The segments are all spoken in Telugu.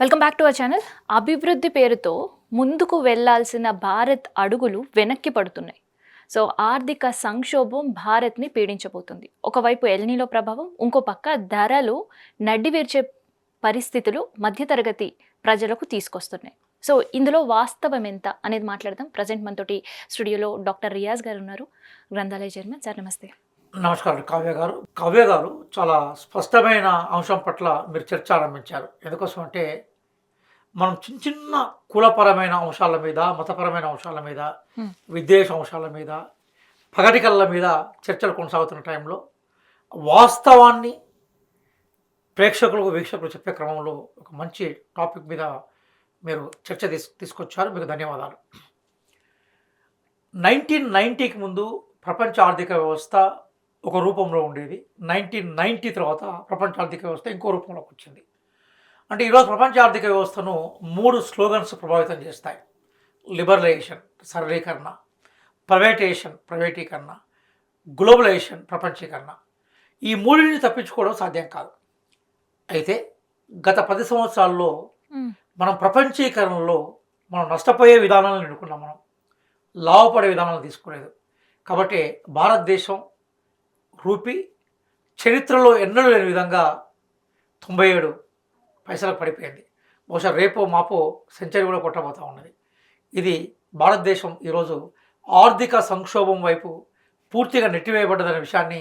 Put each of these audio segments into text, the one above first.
Welcome back to our channel. అభివృద్ధి పేరుతో ముందుకు వెళ్లాల్సిన భారత్ అడుగులు వెనక్కి పడుతున్నాయి. సో ఆర్థిక సంక్షోభం భారత్ని పీడించబోతుంది. ఒకవైపు ఎల్నీలో ప్రభావం, ఇంకో పక్క ధరలు నడ్డివిర్చే పరిస్థితులు మధ్యతరగతి ప్రజలకు తీసుకొస్తున్నాయి. సో ఇందులో వాస్తవం ఎంత అనేది మాట్లాడదాం. ప్రజెంట్ మనతోటి స్టూడియోలో డాక్టర్ రియాజ్ గారు ఉన్నారు, గ్రంథాలయ చైర్మన్. సార్ నమస్తే. నమస్కారం కావ్య గారు చాలా స్పష్టమైన అంశం పట్ల మీరు చర్చ ఆరంభించారు. ఎందుకోసం అంటే మనం చిన్న చిన్న కులపరమైన అంశాల మీద, మతపరమైన అంశాల మీద, విద్వేష అంశాల మీద, పగటికళ్ళ మీద చర్చలు కొనసాగుతున్న టైంలో వాస్తవాన్ని ప్రేక్షకులకు, వీక్షకులు చెప్పే క్రమంలో ఒక మంచి టాపిక్ మీద మీరు చర్చ తీసుకొచ్చారు. మీకు ధన్యవాదాలు. 1990కి ముందు ప్రపంచ ఆర్థిక వ్యవస్థ ఒక రూపంలో ఉండేది. 1990 తర్వాత ప్రపంచ ఆర్థిక వ్యవస్థ ఇంకో రూపంలోకి వచ్చింది. అంటే ఈరోజు ప్రపంచ ఆర్థిక వ్యవస్థను 3 స్లోగన్స్ ప్రభావితం చేస్తాయి: లిబరలైజేషన్, సరళీకరణ; ప్రైవేటీకరణ; గ్లోబలైజేషన్, ప్రపంచీకరణ. ఈ మూడింటిని తప్పించుకోవడం సాధ్యం కాదు. అయితే గత 10 సంవత్సరాల్లో మనం ప్రపంచీకరణలో మనం నష్టపోయే విధానాలను ఎన్నుకున్నాం, మనం లాభపడే విధానాలను తీసుకోలేదు. కాబట్టి భారతదేశం రూపీ చరిత్రలో ఎన్నడూ లేని విధంగా 97 పైసలకు పడిపోయింది. బహుశా రేపో మాపో సెంచరీ కూడా కొట్టబోతూ ఉన్నది. ఇది భారతదేశం ఈరోజు ఆర్థిక సంక్షోభం వైపు పూర్తిగా నెట్టివేయబడ్డదనే విషయాన్ని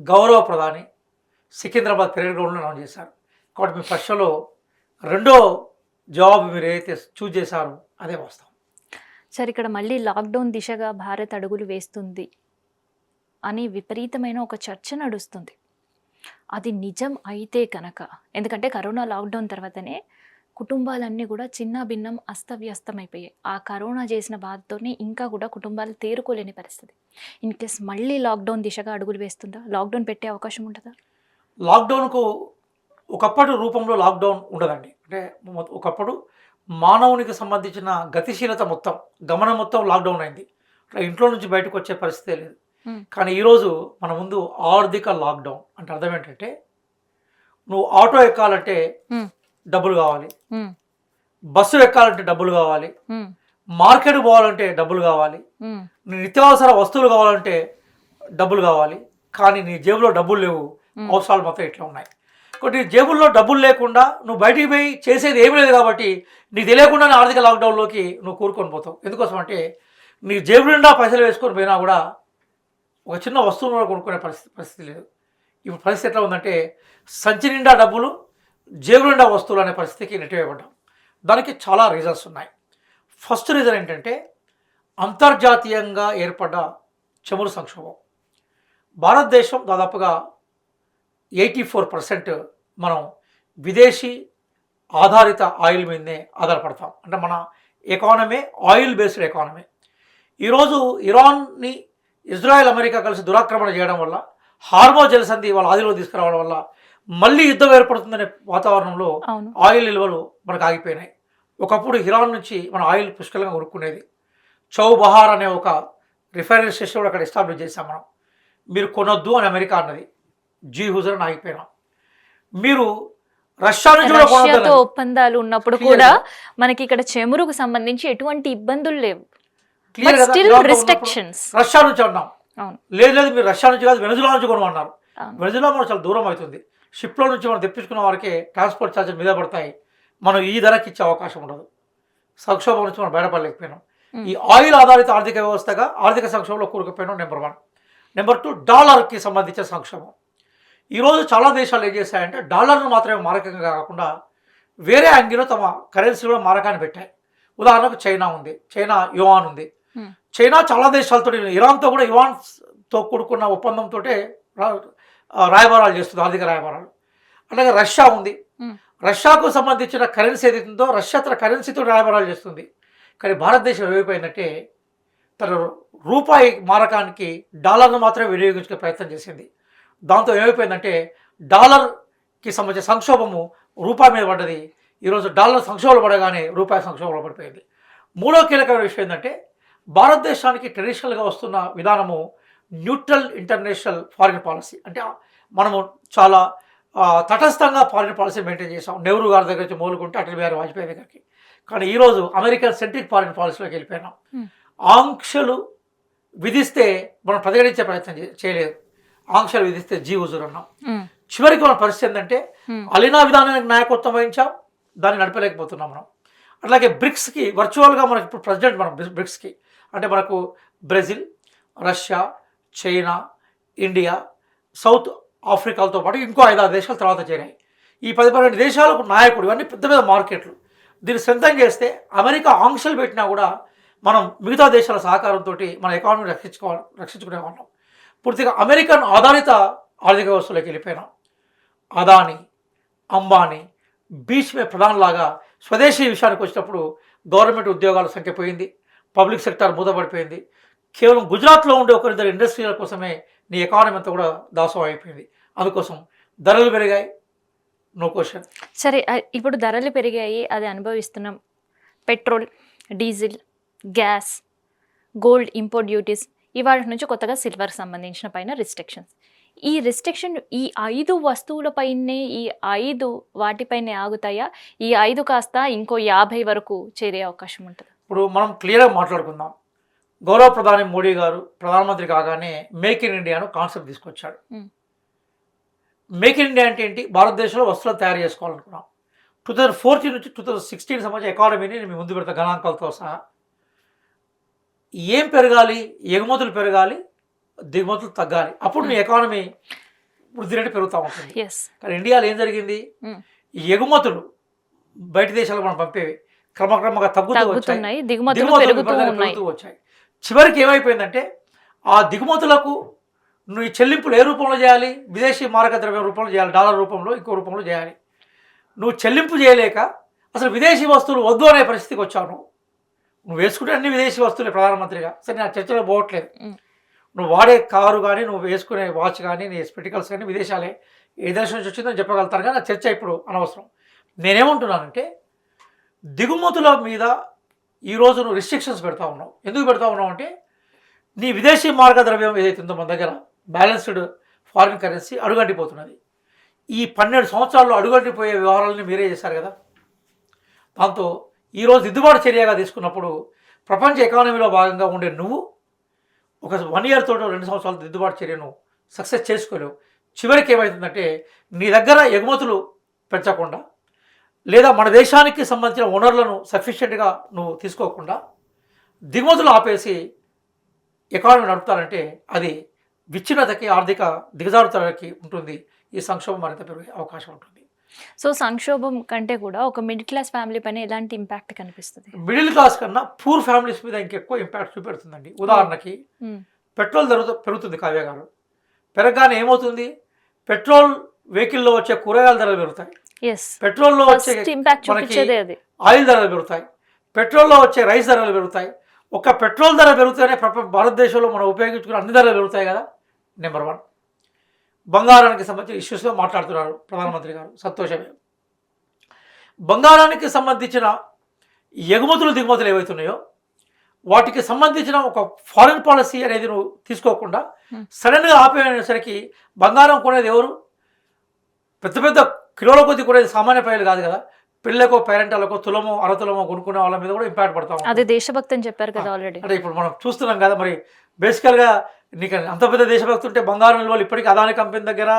గౌరవ ప్రధాని సికింద్రాబాద్ పెరేడ్ గ్రౌండ్లో అనౌన్స్ చేశారు. కాబట్టి మీ ప్రశ్నలో రెండో జవాబు మీరు ఏదైతే చూజ్ చేశారో అదే వాస్తవం. సార్, ఇక్కడ మళ్ళీ లాక్డౌన్ దిశగా భారత్ అడుగులు వేస్తుంది అని విపరీతమైన ఒక చర్చ నడుస్తుంది. అది నిజం అయితే కనుక, ఎందుకంటే కరోనా లాక్డౌన్ తర్వాతనే కుటుంబాలన్నీ కూడా చిన్న భిన్నం అస్తవ్యస్తమైపోయాయి. ఆ కరోనా చేసిన బాధతోనే ఇంకా కూడా కుటుంబాలు తేరుకోలేని పరిస్థితి. ఇన్ కేస్ మళ్ళీ లాక్డౌన్ దిశగా అడుగులు వేస్తుందా? లాక్డౌన్ పెట్టే అవకాశం ఉంటుందా? లాక్డౌన్కు ఒకప్పటి రూపంలో లాక్డౌన్ ఉండదండి. అంటే ఒకప్పుడు మానవునికి సంబంధించిన గతిశీలత మొత్తం, గమనం మొత్తం లాక్డౌన్ అయింది. ఇంట్లో నుంచి బయటకు వచ్చే పరిస్థితే లేదు. కానీ ఈరోజు మన ముందు ఆర్థిక లాక్డౌన్ అంటే అర్థం ఏంటంటే, నువ్వు ఆటో ఎక్కాలంటే డబ్బులు కావాలి, బస్సు ఎక్కాలంటే డబ్బులు కావాలి, మార్కెట్ పోవాలంటే డబ్బులు కావాలి, నీ నిత్యావసర వస్తువులు కావాలంటే డబ్బులు కావాలి. కానీ నీ జేబులో డబ్బులు లేవు, అవసరాలు మాత్రం ఇట్లా ఉన్నాయి. కాబట్టి జేబుల్లో డబ్బులు లేకుండా నువ్వు బయటికి పోయి చేసేది ఏమీ లేదు. కాబట్టి నీకు తెలియకుండానే ఆర్థిక లాక్డౌన్లోకి నువ్వు కూరుకొని పోతావు. ఎందుకోసం అంటే నీ జేబు నిండా పైసలు వేసుకొని పోయినా కూడా ఒక చిన్న వస్తువును కూడా కొనుక్కునే పరిస్థితి లేదు. ఇప్పుడు పరిస్థితి ఎట్లా ఉందంటే, సంచి నిండా డబ్బులు, జేబు నిండా వస్తువులు అనే పరిస్థితికి నెట్టివేయబడ్డాం. దానికి చాలా రీజన్స్ ఉన్నాయి. ఫస్ట్ రీజన్ ఏంటంటే, అంతర్జాతీయంగా ఏర్పడ్డ చమురు సంక్షోభం. భారతదేశం దాదాపుగా 84% మనం విదేశీ ఆధారిత ఆయిల్ మీదనే ఆధారపడతాం. అంటే మన ఎకానమీ ఆయిల్ బేస్డ్ ఎకానమీ. ఈరోజు ఇరాన్ని ఇజ్రాయెల్, అమెరికా కలిసి దురాక్రమణ చేయడం వల్ల, హార్మో జలసంధి వాళ్ళ ఆదిలో తీసుకురావడం వల్ల మళ్ళీ యుద్ధం ఏర్పడుతుందనే వాతావరణంలో ఆయిల్ నిల్వలు మనకు ఆగిపోయినాయి. ఒకప్పుడు ఇరాన్ నుంచి మన ఆయిల్ పుష్కలంగా కొనుక్కునేది. చౌబహార్ అనే ఒక రిఫైనరీ స్టేషన్ కూడా అక్కడ ఎస్టాబ్లిష్ చేశాం మనం. మీరు కొనొద్దు అని అమెరికా అన్నది, జీ హుజర్ అని ఆగిపోయినాం. మీరు రష్యా నుంచి రష్యాతో ఒప్పందాలు ఉన్నప్పుడు కూడా మనకి ఇక్కడ చమురుకు సంబంధించి ఎటువంటి ఇబ్బందులు లేవు. రష్యా నుంచి అన్నాం, లేదు మీరు రష్యా నుంచి కాదు వెనజులా నుంచి కొనమన్నారు. వెనజులా మనం చాలా దూరం అవుతుంది. షిప్లో నుంచి మనం తెప్పించుకున్న వారికి ట్రాన్స్పోర్ట్ ఛార్జెస్ మీద పడతాయి. మనం ఈ ధరకి ఇచ్చే అవకాశం ఉండదు. సంక్షోభం నుంచి మనం బయటపడలేకపోయినాం. ఈ ఆయిల్ ఆధారిత ఆర్థిక వ్యవస్థగా ఆర్థిక సంక్షోభంలో కూరుకుపోయినాం. నెంబర్ 1. నెంబర్ 2, డాలర్కి సంబంధించిన సంక్షోభం. ఈరోజు చాలా దేశాలు ఏం చేశాయంటే, డాలర్ను మాత్రమే మారకంగా కాకుండా వేరే యాంగిల్లో తమ కరెన్సీలో మారకాన్ని పెట్టాయి. ఉదాహరణకు చైనా ఉంది, చైనా యువాన్ ఉంది. చైనా చాలా దేశాలతో, ఇరాన్తో కూడా యువాన్తో కూడుకున్న ఒప్పందంతో రాయబారాలు చేస్తుంది, ఆర్థిక రాయబారాలు. అలాగే రష్యా ఉంది, రష్యాకు సంబంధించిన కరెన్సీ ఏదైతుందో రష్యా తన కరెన్సీతో రాయబారాలు చేస్తుంది. కానీ భారతదేశం ఏమైపోయిందంటే, తన రూపాయి మారకానికి డాలర్ను మాత్రమే వినియోగించుకునే ప్రయత్నం చేసింది. దాంతో ఏమైపోయిందంటే, డాలర్కి సంబంధించిన సంక్షోభము రూపాయి మీద పడ్డది. ఈరోజు డాలర్ సంక్షోభంలో పడగానే రూపాయి సంక్షోభంలో పడిపోయింది. మూడో కీలకమైన విషయం ఏంటంటే, భారతదేశానికి ట్రెడిషనల్గా వస్తున్న విధానము న్యూట్రల్ ఇంటర్నేషనల్ ఫారిన్ పాలసీ. అంటే మనము చాలా తటస్థంగా ఫారిన్ పాలసీ మెయింటైన్ చేసాం. నెహ్రూ గారి దగ్గర నుంచి మొదలుకుంటే అటల్ బిహారీ వాజ్పేయి దగ్గరికి. కానీ ఈరోజు అమెరికన్ సెంట్రిక్ ఫారిన్ పాలసీలోకి వెళ్ళిపోయినాం. ఆంక్షలు విధిస్తే మనం ప్రతిఘటించే ప్రయత్నం చేయలేదు. ఆంక్షలు విధిస్తే హుజూర్ అన్నాం. చివరికి మన పరిస్థితి ఏంటంటే అలీనా విధానానికి నాయకత్వం వహించాం, దాన్ని నడపలేకపోతున్నాం మనం. అట్లాగే బ్రిక్స్కి వర్చువల్గా మనకి ఇప్పుడు ప్రెసిడెంట్ మనం బ్రిక్స్కి అంటే మనకు Brazil, Russia, China, India, South ఆఫ్రికాలతో పాటు ఇంకో 5-6 దేశాలు తర్వాత చేరాయి. ఈ 10-12 దేశాలకు నాయకుడు. ఇవన్నీ పెద్ద పెద్ద మార్కెట్లు. దీన్ని సొంతం చేస్తే అమెరికా ఆంక్షలు పెట్టినా కూడా మనం మిగతా దేశాల సహకారంతో మన ఎకానమీ రక్షించుకునే వాళ్ళం. పూర్తిగా అమెరికన్ ఆధారిత ఆర్థిక వ్యవస్థలోకి వెళ్ళిపోయినాం. అదానీ, అంబానీ, బీచ్ మే ప్రధానలాగా స్వదేశీ విషయానికి వచ్చినప్పుడు గవర్నమెంట్ ఉద్యోగాల సంఖ్య పోయింది, పబ్లిక్ సెక్టార్ మూతపడిపోయింది. కేవలం గుజరాత్లో ఉండే ఒకరిద్దరు ఇండస్ట్రీల కోసమే నీ ఎకానమీ అంతా కూడా దాసం అయిపోయింది. అందుకోసం ధరలు పెరిగాయి, నో క్వశ్చన్. సరే, ఇప్పుడు ధరలు పెరిగాయి, అది అనుభవిస్తున్నాం. Petrol, diesel, gas, gold import duties, ఇవాళ నుంచి కొత్తగా సిల్వర్ సంబంధించిన పైన రిస్ట్రిక్షన్స్. ఈ రిస్ట్రిక్షన్ ఈ 5 వస్తువులపైనే, ఈ 5 వాటిపైనే ఆగుతాయా? ఈ 5 కాస్త ఇంకో 50 వరకు చేరే అవకాశం ఉంటుంది? ఇప్పుడు మనం క్లియర్గా మాట్లాడుకుందాం. గౌరవ ప్రధాని మోడీ గారు ప్రధానమంత్రి కాగానే మేక్ ఇన్ ఇండియాను కాన్సెప్ట్ తీసుకొచ్చాడు. మేక్ ఇన్ ఇండియా అంటే ఏంటి? భారతదేశంలో వస్తువులు తయారు చేసుకోవాలనుకున్నాం. 2014 నుంచి 2016 సంబంధించిన ఎకానమీని మేము ముందు పెడతా గణాంకాలతో సహా. ఏం పెరగాలి? ఎగుమతులు పెరగాలి, దిగుమతులు తగ్గాలి. అప్పుడు నీ ఎకానమీ వృద్ధి రేటు పెరుగుతూ ఉంటుంది. కానీ ఇండియాలో ఏం జరిగింది? ఎగుమతులు బయట దేశాలకు మనం పంపేవి క్రమక్రమంగా తగ్గుతూ వచ్చాయి, పెరుగుతూ వచ్చాయి. చివరికి ఏమైపోయిందంటే ఆ దిగుమతులకు నువ్వు ఈ చెల్లింపులు ఏ రూపంలో చేయాలి? విదేశీ మారక ద్రవ్యం రూపంలో చేయాలి, డాలర్ రూపంలో, ఇంకో రూపంలో చేయాలి. నువ్వు చెల్లింపు చేయలేక అసలు విదేశీ వస్తువులు వద్దు అనే పరిస్థితికి వచ్చావు. నువ్వు వేసుకుంటే అన్ని విదేశీ వస్తువులే ప్రధానమంత్రిగా. సరే, నా చర్చలో పోవట్లేదు. నువ్వు వాడే కారు కానీ, నువ్వు వేసుకునే వాచ్ కానీ, నీ స్పెటికల్స్ కానీ విదేశాలే. ఏ దేశం నుంచి వచ్చిందని చెప్పగలుగుతాను, కానీ నా చర్చ ఇప్పుడు అనవసరం. నేనేమంటున్నానంటే దిగుమతుల మీద ఈరోజు నువ్వు రిస్ట్రిక్షన్స్ పెడతా ఉన్నావు. ఎందుకు పెడతా ఉన్నావు అంటే నీ విదేశీ మార్గ ద్రవ్యం ఏదైతే ఉందో మన దగ్గర బ్యాలెన్స్డ్ ఫారిన్ కరెన్సీ అడుగంటిపోతున్నది. ఈ 12 సంవత్సరాల్లో అడుగంటిపోయే వ్యవహారాలని మీరే చేశారు కదా. దాంతో ఈరోజు దిద్దుబాటు చర్యగా తీసుకున్నప్పుడు ప్రపంచ ఎకానమీలో భాగంగా ఉండే నువ్వు ఒక 1 year తోటో 2 సంవత్సరాలు దిద్దుబాటు చర్యను సక్సెస్ చేసుకోలేవు. చివరికి ఏమవుతుందంటే నీ దగ్గర ఎగుమతులు పెంచకుండా, లేదా మన దేశానికి సంబంధించిన వనరులను సఫిషియెంట్గా నువ్వు తీసుకోకుండా దిగుమతులు ఆపేసి ఎకానమీ నడుపుతారంటే అది విచ్ఛిన్నతకి, ఆర్థిక దిగజారుతలకి ఉంటుంది. ఈ సంక్షోభం మరింత పెరిగే అవకాశం ఉంటుంది. సో సంక్షోభం కంటే కూడా ఒక మిడిల్ క్లాస్ ఫ్యామిలీ పైన ఎలాంటి ఇంపాక్ట్ కనిపిస్తుంది? మిడిల్ క్లాస్ కన్నా పూర్ ఫ్యామిలీస్ మీద ఇంకెక్కువ ఇంపాక్ట్ చూపెడుతుందండి. ఉదాహరణకి పెట్రోల్ ధర పెరుగుతుంది. కావ్య గారు, పెరగగానే ఏమవుతుంది? పెట్రోల్ వెహికల్లో వచ్చే కూరగాయల ధరలు పెరుగుతాయి, పెట్రోల్లో వచ్చే ఆయిల్ ధరలు పెరుగుతాయి, పెట్రోల్లో వచ్చే రైస్ ధరలు పెరుగుతాయి. ఒక పెట్రోల్ ధర పెరుగుతూనే భారతదేశంలో మనం ఉపయోగించుకునే అన్ని ధరలు పెరుగుతాయి కదా. నెంబర్ 1. బంగారానికి సంబంధించిన ఇష్యూస్లో మాట్లాడుతున్నారు ప్రధానమంత్రి గారు, సంతోషమే. బంగారానికి సంబంధించిన ఎగుమతులు దిగుమతులు ఏవైతున్నాయో వాటికి సంబంధించిన ఒక ఫారిన్ పాలసీ అనేది నువ్వు తీసుకోకుండా సడన్గా ఆపేసరికి బంగారం కొనేది ఎవరు? పెద్ద పెద్ద కిలోల కొద్ది కొనేది సామాన్య ప్రజలు కాదు కదా. పిల్లలకు, పేరెంటాలకు తులమో, అరతులమో కొనుక్కునే వాళ్ళ మీద కూడా ఇంపాక్ట్ పడతాం. అదే దేశభక్తి అని చెప్పారు కదా ఆల్రెడీ. అంటే ఇప్పుడు మనం చూస్తున్నాం కదా. మరి బేసికల్గా నీకు అంత పెద్ద దేశభక్తి ఉంటే బంగారం నిల్వలు ఇప్పటికీ అదాని కంపెనీ దగ్గర,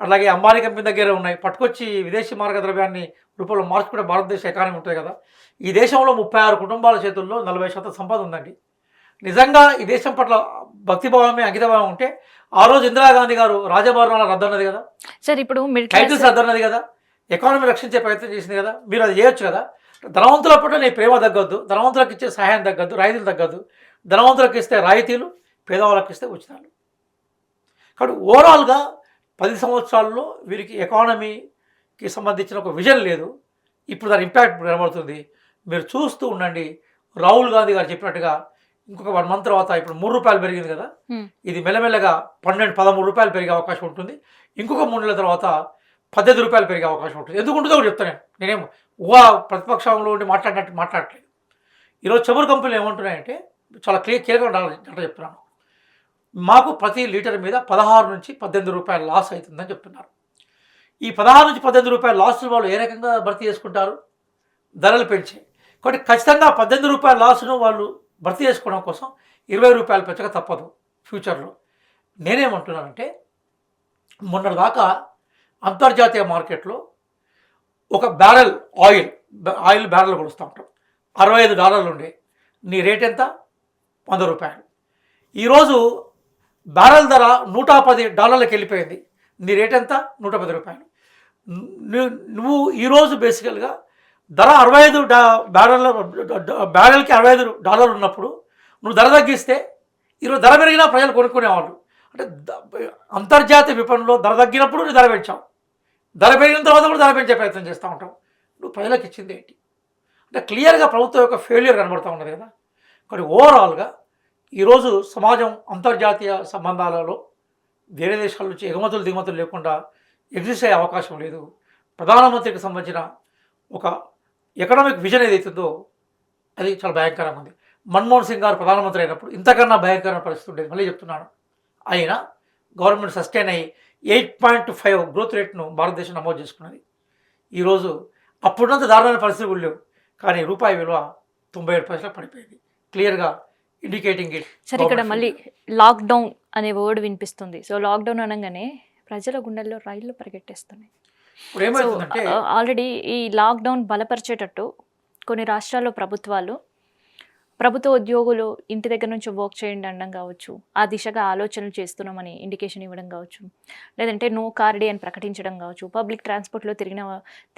అలాగే అంబానీ కంపెనీ దగ్గర ఉన్నాయి. పట్టుకొచ్చి విదేశీ మార్గ ద్రవ్యాన్ని రూపంలో మార్చుకుంటే భారతదేశ ఎకానమీ ఉంటుంది కదా. ఈ దేశంలో 36 కుటుంబాల చేతుల్లో 40% సంపద ఉందండి. నిజంగా ఈ దేశం పట్ల భక్తిభావమే, అంకితభావం ఉంటే ఆ రోజు ఇందిరాగాంధీ గారు రాజభవనాలు రద్దన్నది కదా, సార్ ఇప్పుడు టైటిల్స్ రద్దన్నది కదా, ఎకానమీ రక్షించే ప్రయత్నం చేసింది కదా. మీరు అది చేయొచ్చు కదా. ధనవంతుల పట్ల నీ ప్రేమ తగ్గద్దు, ధనవంతులకు ఇచ్చే సహాయం తగ్గద్దు, రాయితీలు తగ్గద్దు. ధనవంతులకు ఇస్తే రాయితీలు, పేదవాళ్ళకి ఇస్తే ఉచితాలు. కాబట్టి ఓవరాల్గా 10 సంవత్సరాల్లో వీరికి ఎకానమీకి సంబంధించిన ఒక విజన్ లేదు. ఇప్పుడు దాని ఇంపాక్ట్ కనబడుతుంది. మీరు చూస్తూ ఉండండి. రాహుల్ గాంధీ గారు చెప్పినట్టుగా ఇంకొక 1 month తర్వాత ఇప్పుడు 3 రూపాయలు పెరిగింది కదా, ఇది మెల్లమెల్లగా 12-13 రూపాయలు పెరిగే అవకాశం ఉంటుంది. ఇంకొక 3 నెలల తర్వాత 18 రూపాయలు పెరిగే అవకాశం ఉంటుంది. ఎందుకు ఉంటుందో కూడా చెప్తాను. నేనేం ప్రతిపక్షంలో ఉండి మాట్లాడట్లేదు. ఈరోజు చమురు కంపెనీలు ఏమంటున్నాయంటే చాలా క్లియర్గా డాటా చెప్తున్నాను. మాకు ప్రతి లీటర్ మీద 16 నుంచి 18 రూపాయలు లాస్ అవుతుందని చెప్తున్నారు. ఈ 16 నుంచి 18 రూపాయల లాస్ వాళ్ళు ఏ రకంగా భర్తీ చేసుకుంటారు? ధరలు పెంచి. కాబట్టి ఖచ్చితంగా 18 రూపాయల లాస్ను వాళ్ళు భర్తీ చేసుకోవడం కోసం 20 రూపాయలు పెంచక తప్పదు ఫ్యూచర్లో. నేనేమంటున్నానంటే మొన్నటిదాకా అంతర్జాతీయ మార్కెట్లో ఒక బ్యారెల్ ఆయిల్ బ్యారెల్ కొలుస్తూ ఉంటాం, $65 ఉండే. నీ రేట్ ఎంత? $100. ఈరోజు బ్యారెల్ ధర $110కి వెళ్ళిపోయింది. నీ రేట్ ఎంత? $110. నువ్వు ఈరోజు బేసికల్గా ధర 65 బ్యారెల్కి $65 ఉన్నప్పుడు నువ్వు ధర తగ్గిస్తే ఈరోజు ధర పెరిగినా ప్రజలు కొనుక్కునేవాళ్ళు. అంటే అంతర్జాతీయ విపణిలో ధర తగ్గినప్పుడు నువ్వు ధర పెంచావు, ధర పెరిగిన తర్వాత కూడా ధర పెంచే ప్రయత్నం చేస్తూ ఉంటావు. నువ్వు ప్రజలకు ఇచ్చింది ఏంటి? అంటే క్లియర్గా ప్రభుత్వం యొక్క ఫెయిల్యూర్ కనబడుతూ ఉన్నది కదా. కానీ ఓవరాల్గా ఈరోజు సమాజం అంతర్జాతీయ సంబంధాలలో వేరే దేశాల నుంచి ఎగుమతులు దిగుమతులు లేకుండా ఎగ్జిస్ట్ అయ్యే అవకాశం లేదు. ప్రధానమంత్రికి సంబంధించిన ఒక ఎకనామిక్ విజన్ ఏదైతుందో అది చాలా భయంకరంగా ఉంది. మన్మోహన్ సింగ్ గారు ప్రధానమంత్రి అయినప్పుడు ఇంతకన్నా భయంకరమైన పరిస్థితి ఉండేది. మళ్ళీ చెప్తున్నాను, అయినా గవర్నమెంట్ సస్టైన్ అయ్యి 8.5 గ్రోత్ రేట్ను భారతదేశం నమోదు చేసుకున్నది. ఈరోజు అప్పుడున్నంత దారుణమైన పరిస్థితి కూడా లేవు, కానీ రూపాయి విలువ 97 పడిపోయింది. క్లియర్గా ఇండికేటింగ్ ఇట్. సరే, ఇక్కడ మళ్ళీ లాక్డౌన్ అనే వర్డ్ వినిపిస్తుంది. సో లాక్డౌన్ అనగానే ప్రజల గుండెల్లో రైళ్లు పరిగెట్టేస్తున్నాయి. ఇప్పుడు ఏమవుతుందంటే ఆల్రెడీ ఈ లాక్డౌన్ బలపరిచేటట్టు కొన్ని రాష్ట్రాల్లో ప్రభుత్వ ఉద్యోగులు ఇంటి దగ్గర నుంచి వర్క్ చేయండి అనడం కావచ్చు, ఆ దిశగా ఆలోచనలు చేస్తున్నామని ఇండికేషన్ ఇవ్వడం కావచ్చు, లేదంటే నో కార్ డే అని ప్రకటించడం కావచ్చు, పబ్లిక్ ట్రాన్స్పోర్ట్లో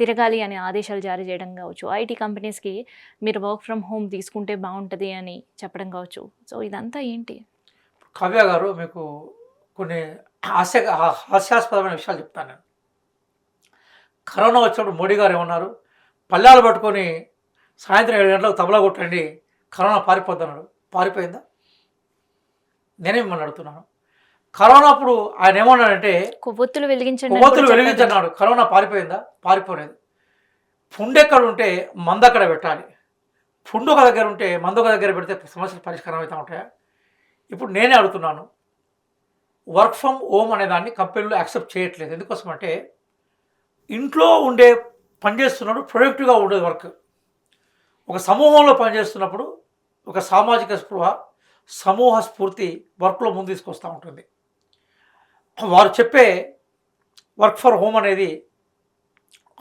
తిరగాలి అని ఆదేశాలు జారీ చేయడం కావచ్చు, ఐటీ కంపెనీస్కి మీరు వర్క్ ఫ్రమ్ హోమ్ తీసుకుంటే బాగుంటుంది అని చెప్పడం కావచ్చు. సో ఇదంతా ఏంటి? కావ్య గారు, మీకు కొన్ని హాస్యాస్పదమైన విషయాలు చెప్తాను నేను. కరోనా వచ్చినప్పుడు మోడీ గారు ఏమన్నారు? పల్లెలు పట్టుకొని సాయంత్రం 7 గంటలకు తబలా కొట్టండి, కరోనా పారిపోద్దన్నాడు. పారిపోయిందా? నేనేమని అడుగుతున్నాను. కరోనా అప్పుడు ఆయన ఏమన్నాడంటే కొవ్వొత్తులు వెలిగించన్నాడు. కరోనా పారిపోయిందా? పారిపోలేదు. ఫుడ్ ఎక్కడ ఉంటే మందు అక్కడ పెట్టాలి. ఫుడ్ ఒక దగ్గర ఉంటే మందు ఒక దగ్గర పెడితే సమస్యలు పరిష్కారం అవుతూ ఉంటాయా? ఇప్పుడు నేనే అడుగుతున్నాను, వర్క్ ఫ్రమ్ హోమ్ అనే దాన్ని కంపెనీలో యాక్సెప్ట్ చేయట్లేదు. ఎందుకోసం అంటే ఇంట్లో ఉండే పనిచేస్తున్నాడు, ప్రొడక్టివ్గా ఉండేది వర్క్. ఒక సమూహంలో పనిచేస్తున్నప్పుడు ఒక సామాజిక స్పృహ, సమూహ స్ఫూర్తి వర్క్లో ముందు తీసుకొస్తూ ఉంటుంది. వారు చెప్పే వర్క్ ఫర్ హోమ్ అనేది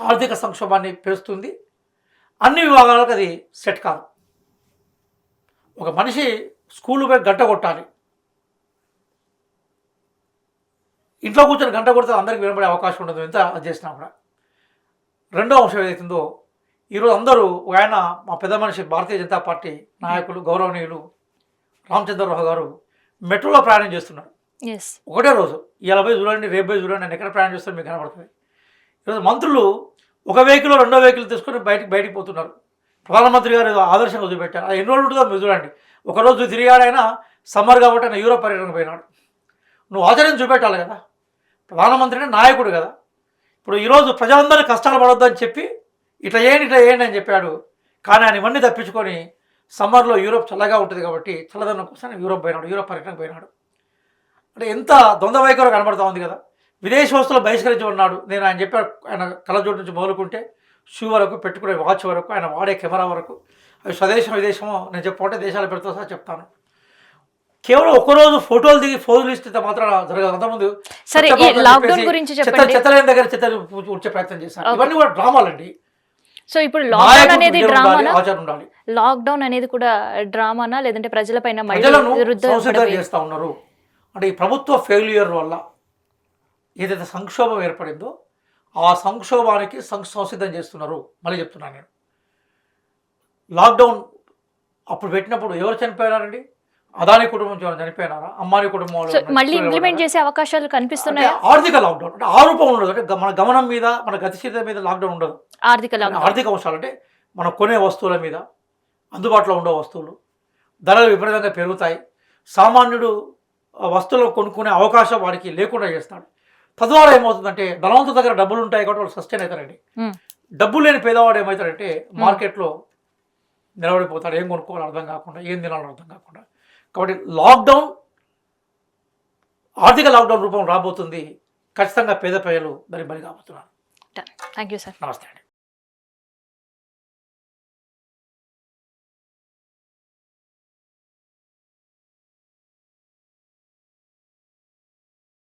ఆర్థిక సంక్షోభాన్ని పెంచుతుంది. అన్ని విభాగాలకు అది సెట్ కాదు. ఒక మనిషి స్కూల్ పోయి గంట కొట్టాలి, ఇంట్లో కూర్చొని గంట కొడితే అందరికీ వినబడే అవకాశం ఉండదు ఎంత అది చేసినా కూడా. రెండో అంశం ఏదైతుందో, ఈరోజు అందరూ ఆయన మా పెద్ద మనిషి భారతీయ జనతా పార్టీ నాయకులు గౌరవనీయులు రామచంద్రరావు గారు మెట్రోలో ప్రయాణం చేస్తున్నారు. ఒకటే రోజు, ఇలా పోయి చూడండి, రేపు పోయి చూడండి, నేను ఎక్కడ ప్రయాణం చేస్తాను మీకు కనబడుతుంది. ఈరోజు మంత్రులు ఒక వెహికల్ రెండో వెహికల్ తీసుకొని బయటికి పోతున్నారు. ప్రధానమంత్రి గారు ఆదర్శంగా చూపెట్టారు. అది ఎన్ని రోజులు ఉంటుందో మీరు చూడండి. ఒకరోజు తిరిగాడైనా సమ్మర్ కాబట్టి ఆయన యూరోప్ పర్యటనకు పోయినాడు. నువ్వు ఆచరణ చూపెట్టాలి కదా. ప్రధానమంత్రిని నాయకుడు కదా. ఇప్పుడు ఈరోజు ప్రజలందరూ కష్టాలు పడొద్దని చెప్పి ఇట్లా చేయండి అని చెప్పాడు. కానీ ఆయన ఇవన్నీ తప్పించుకొని సమ్మర్లో యూరోప్ చల్లగా ఉంటుంది కాబట్టి చల్లదనం కోసం యూరోప్ పర్యటనకు పోయినాడు. అంటే ఎంత ద్వంద్వ వైఖరి కనబడుతూ ఉంది కదా. విదేశీ వస్తువులు బహిష్కరించి ఉన్నాడు. నేను ఆయన చెప్పాడు, ఆయన కళ్ళజోడు నుంచి మొదలుకుంటే షూ వరకు, పెట్టుకునే వాచ్ వరకు, ఆయన వాడే కెమెరా వరకు, అవి స్వదేశం విదేశమో నేను చెప్పుకుంటే దేశాల పేరుతో సహా చెప్తాను. కేవలం ఒక్కరోజు ఫోటోలు దిగి ఫోజులు ఇస్తే మాత్రం జరగదు. అంతకుముందు చెత్తలేని దగ్గర చెత్త వచ్చే ప్రయత్నం చేశాను. ఇవన్నీ కూడా డ్రామాలండి. సో ఇప్పుడు లాక్డౌన్ అనేది డ్రామానా? లాక్డౌన్ అనేది కూడా డ్రామానా, లేదంటే ప్రజలపైన చేస్తూ ఉన్నారు? అంటే ఈ ప్రభుత్వ ఫెయిల్యూర్ వల్ల ఏదైతే సంక్షోభం ఏర్పడిందో ఆ సంక్షోభానికి సంసిద్ధం చేస్తున్నారు. మళ్ళీ చెప్తున్నాను నేను, లాక్డౌన్ అప్పుడు పెట్టినప్పుడు ఎవరు చనిపోయారండి? అదాని కుటుంబం చనిపోయినారా? అంబానీ కుటుంబం మళ్ళీ ఇంప్లిమెంట్ చేసే అవకాశాలు కనిపిస్తున్నాయి. ఆర్థిక లాక్డౌన్ అంటే ఆరూపం ఉండదు. అంటే మన గమనం మీద, మన గతిశీలత మీద లాక్డౌన్ ఉండదు. ఆర్థిక అంశాలు అంటే మనం కొనే వస్తువుల మీద, అందుబాటులో ఉండే వస్తువులు ధరలు విపరీతంగా పెరుగుతాయి. సామాన్యుడు వస్తువులు కొనుక్కునే అవకాశం వాడికి లేకుండా చేస్తాడు. తద్వారా ఏమవుతుందంటే ధనవంతుల దగ్గర డబ్బులు ఉంటాయి కాబట్టి వాళ్ళు సస్టైన్ అవుతారండి. డబ్బులు లేని పేదవాడు ఏమవుతాడంటే మార్కెట్లో నిలబడిపోతాడు. ఏం కొనుక్కోవాలో అర్థం కాకుండా, ఏం తినాలో అర్థం కాకుండా. కాబట్టి లాక్డౌన్, ఆర్థిక లాక్డౌన్ రూపం రాబోతుంది. ఖచ్చితంగా పేద ప్రజలు దాన్ని బలి కాబోతున్నారు. Thank you sir. నమస్తే అండి.